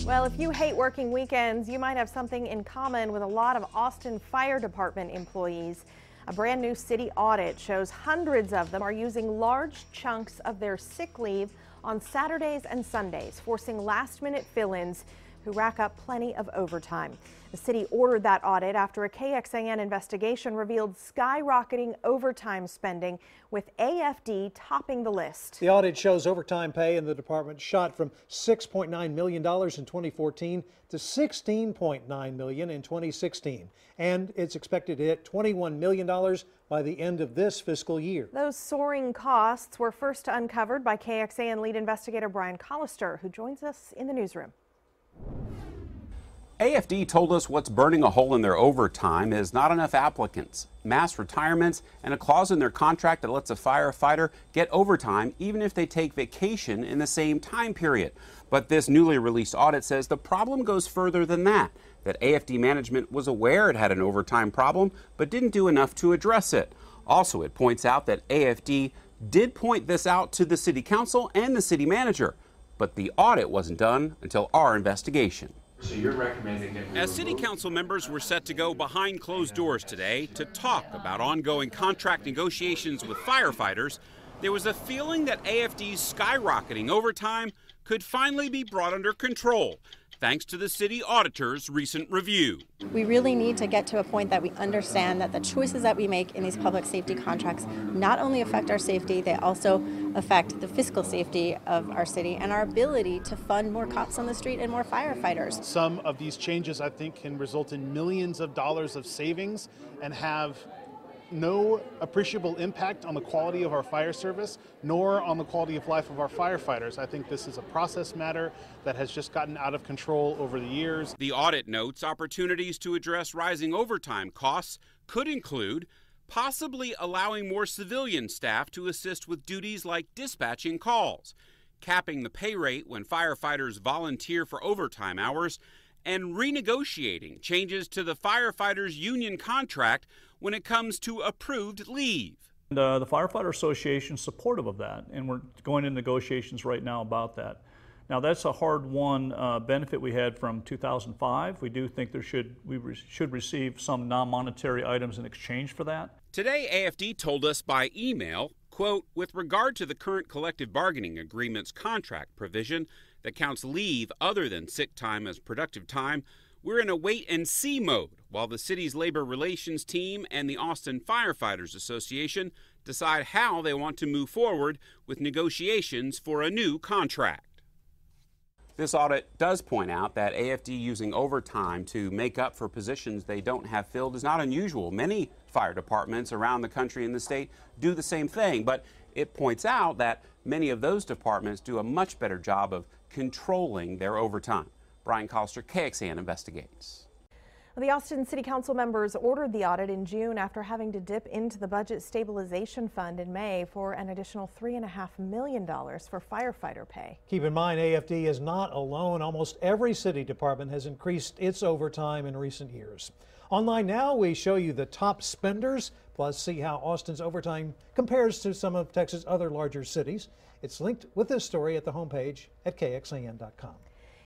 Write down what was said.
Well, if you hate working weekends, you might have something in common with a lot of Austin Fire Department employees. A brand new city audit shows hundreds of them are using large chunks of their sick leave on Saturdays and Sundays, forcing last-minute fill-ins who rack up plenty of overtime. The city ordered that audit after a KXAN investigation revealed skyrocketing overtime spending, with AFD topping the list. The audit shows overtime pay in the department shot from $6.9 million in 2014 to $16.9 million in 2016, and it's expected to hit $21 million by the end of this fiscal year. Those soaring costs were first uncovered by KXAN lead investigator Brian Collister, who joins us in the newsroom. AFD told us what's burning a hole in their overtime is not enough applicants, mass retirements, and a clause in their contract that lets a firefighter get overtime even if they take vacation in the same time period. But this newly released audit says the problem goes further than that AFD management was aware it had an overtime problem but didn't do enough to address it. Also, it points out that AFD did point this out to the city council and the city manager, but the audit wasn't done until our investigation. So you're recommending that as city council members were set to go behind closed doors today to talk about ongoing contract negotiations with firefighters, there was a feeling that AFD's skyrocketing overtime could finally be brought under control, thanks to the city auditor's recent review. We really need to get to a point that we understand that the choices that we make in these public safety contracts not only affect our safety, they also affect the fiscal safety of our city and our ability to fund more cops on the street and more firefighters. Some of these changes, I think, can result in millions of dollars of savings and have no appreciable impact on the quality of our fire service, nor on the quality of life of our firefighters. I think this is a process matter that has just gotten out of control over the years. The audit notes opportunities to address rising overtime costs could include possibly allowing more civilian staff to assist with duties like dispatching calls, capping the pay rate when firefighters volunteer for overtime hours, and renegotiating changes to the firefighters' union contract when it comes to approved leave. The Firefighter Association is supportive of that, and we're going into negotiations right now about that. Now, that's a hard-won benefit we had from 2005. We do think we should receive some non-monetary items in exchange for that. Today, AFD told us by email, quote, with regard to the current collective bargaining agreement's contract provision that counts leave other than sick time as productive time, we're in a wait-and-see mode while the city's labor relations team and the Austin Firefighters Association decide how they want to move forward with negotiations for a new contract. This audit does point out that AFD using overtime to make up for positions they don't have filled is not unusual. Many fire departments around the country and the state do the same thing, but it points out that many of those departments do a much better job of controlling their overtime. Brian Collister, KXAN Investigates. The Austin City Council members ordered the audit in June after having to dip into the Budget Stabilization Fund in May for an additional $3.5 million for firefighter pay. Keep in mind, AFD is not alone. Almost every city department has increased its overtime in recent years. Online now, we show you the top spenders, plus see how Austin's overtime compares to some of Texas' other larger cities. It's linked with this story at the homepage at KXAN.com.